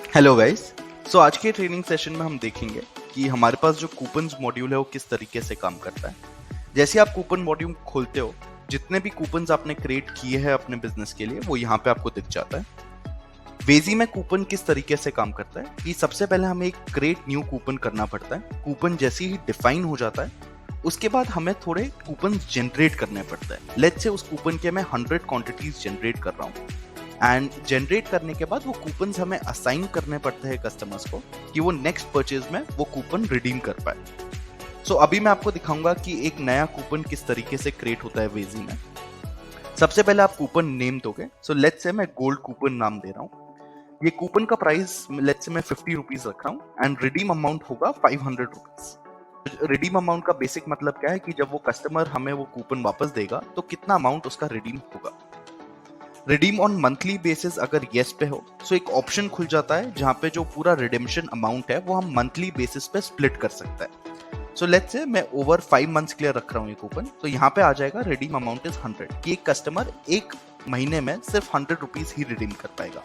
Hello guys. सो आज के training session में हम देखेंगे कि हमारे पास जो कूपन्स मॉड्यूल है वो किस तरीके से काम करता है। जैसे आप कूपन मॉड्यूल खोलते हो, जितने भी कूपन्स आपने क्रिएट किए हैं अपने बिजनेस के लिए वो यहाँ पे आपको दिख जाता है। वेजी में कूपन किस तरीके से काम करता है कि सबसे पहले हमें एक क्रिएट न्यू कूपन करना पड़ता है। कूपन जैसे ही डिफाइन हो जाता है उसके बाद हमें थोड़े कूपन जनरेट करने पड़ते हैं। लेट्स से उस कूपन के मैं 100 क्वांटिटीज जनरेट कर रहा हूँ एंड जनरेट करने के बाद वो कूपन्स हमें असाइन करने पड़ते हैं कस्टमर्स को कि वो नेक्स्ट परचेज में वो कूपन रिडीम कर पाए। सो अभी मैं आपको दिखाऊंगा कि एक नया कूपन किस तरीके से क्रिएट होता है वेजी में। सबसे पहले आप कूपन नेम दोगे। सो लेट्स से मैं गोल्ड कूपन नाम दे रहा हूँ। ये कूपन का प्राइस लेट्स से मैं 50 रुपीज रख रहा हूँ एंड रिडीम अमाउंट होगा 500 रुपीज। रिडीम अमाउंट का बेसिक मतलब क्या है कि जब वो कस्टमर हमें वो कूपन वापस देगा तो कितना अमाउंट उसका रिडीम होगा। रिडीम ऑन मंथली बेसिस अगर येस पे हो तो एक ऑप्शन खुल जाता है जहां पे जो पूरा रिडेम्पशन अमाउंट है वो हम मंथली बेसिस पे स्प्लिट कर सकते हैं। सो लेट्स से मैं ओवर 5 मंथ्स के लिए रख रहा हूँ ये कूपन, तो यहाँ पे आ जाएगा रिडीम अमाउंट इज 100 कि एक कस्टमर एक महीने में सिर्फ 100 रुपीज ही रिडीम कर पाएगा।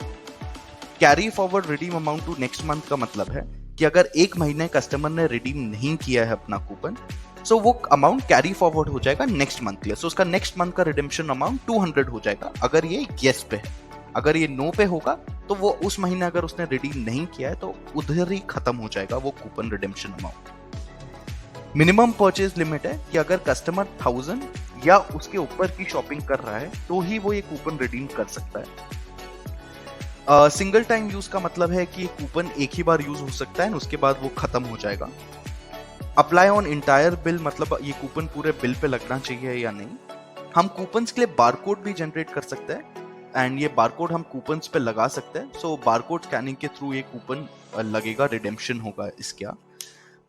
Carry forward redeem amount to next month का मतलब है कि अगर एक महीने कस्टमर ने रिडीम नहीं किया है अपना कूपन सो वो अमाउंट कैरी फॉरवर्ड हो जाएगा नेक्स्ट मंथ के लिए। सो उसका नेक्स्ट मंथ का रिडेम्पशन अमाउंट 200 हो जाएगा अगर ये येस पे है। अगर ये नो पे होगा तो वो उस महीने अगर उसने रिडीम नहीं किया है तो उधर ही खत्म हो जाएगा वो coupon redemption amount. Minimum purchase limit है कि अगर कस्टमर 1000 या उसके ऊपर की शॉपिंग कर रहा है तो ही वो ये कूपन रिडीम कर सकता है। सिंगल टाइम यूज का मतलब है कि कूपन एक ही बार यूज हो सकता है उसके बाद वो खत्म हो जाएगा। अप्लाई ऑन इंटायर बिल मतलब ये कूपन पूरे बिल पे लगना चाहिए या नहीं। हम कूपन्स के लिए बारकोड भी जनरेट कर सकते हैं एंड ये बारकोड हम कूपन्स पे लगा सकते हैं। सो बारकोड स्कैनिंग के थ्रू ये कूपन लगेगा, रिडेम्पशन होगा इसका।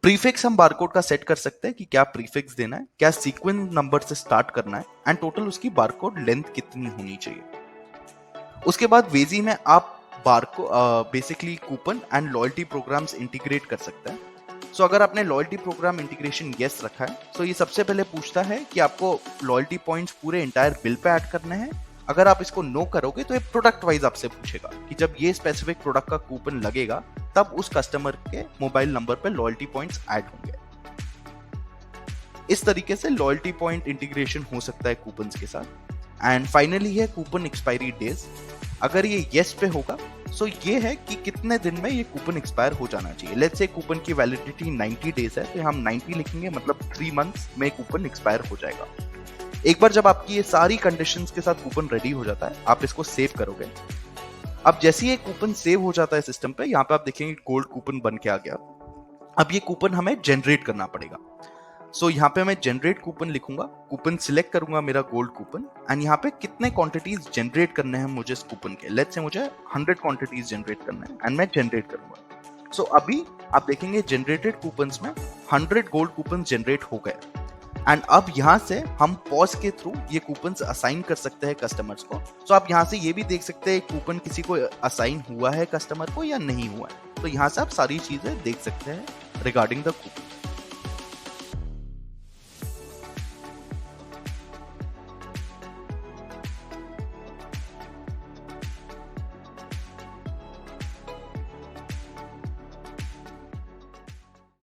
प्रीफिक्स हम बारकोड का सेट कर सकते हैं कि क्या प्रीफिक्स देना है, क्या सीक्वेंस नंबर से स्टार्ट करना है एंड टोटल उसकी बारकोड लेंथ कितनी होनी चाहिए। उसके बाद वेजी में आप बारको basically coupon and loyalty programs integrate कर सकते हैं। सो अगर आपने लॉयल्टी प्रोग्राम इंटीग्रेशन येस रखा है तो ये सबसे पहले पूछता है कि आपको लॉयल्टी पॉइंट्स पूरे इंटायर बिल पे ऐड करने हैं। अगर आप इसको नो करोगे तो ये प्रोडक्ट वाइज आपसे पूछेगा कि जब ये स्पेसिफिक प्रोडक्ट का कूपन लगेगा तब उस कस्टमर के मोबाइल नंबर पे लॉयल्टी पॉइंट्स ऐड होंगे। इस तरीके से लॉयल्टी पॉइंट इंटीग्रेशन हो सकता है कूपन्स के साथ। एंड फाइनली है कूपन एक्सपायरी डेज। अगर ये येस पे होगा सो ये है कि कितने दिन में ये कूपन एक्सपायर हो जाना चाहिए। लेट्स से कूपन की वैलिडिटी 90 डेज है तो हम 90 लिखेंगे, मतलब 3 मंथ्स में कूपन एक्सपायर हो जाएगा। एक बार जब आपकी ये सारी कंडीशंस के साथ कूपन रेडी हो जाता है आप इसको सेव करोगे। अब जैसे ये कूपन सेव हो जाता है सिस्टम पे, यहाँ पे आप देखेंगे गोल्ड कूपन बन के आ गया। अब ये कूपन हमें जनरेट करना पड़ेगा। सो यहाँ पे मैं जनरेट कूपन लिखूंगा, कूपन सिलेक्ट करूंगा मेरा गोल्ड कूपन एंड यहाँ पे कितने क्वांटिटीज जनरेट करने हैं मुझे इस कूपन के। लेट्स से मुझे 100 क्वांटिटीज जनरेट करना है एंड मैं जनरेट करूंगा। सो अभी आप देखेंगे जनरेटेड कूपन्स में 100 गोल्ड कूपन जनरेट हो गए एंड अब यहाँ से हम पॉज के थ्रू ये कूपन्स असाइन कर सकते हैं कस्टमर्स को। सो आप यहाँ से ये भी देख सकते हैं कूपन किसी को असाइन हुआ है कस्टमर को या नहीं हुआ है। तो यहाँ से आप सारी चीजें देख सकते हैं रिगार्डिंग द कूपन।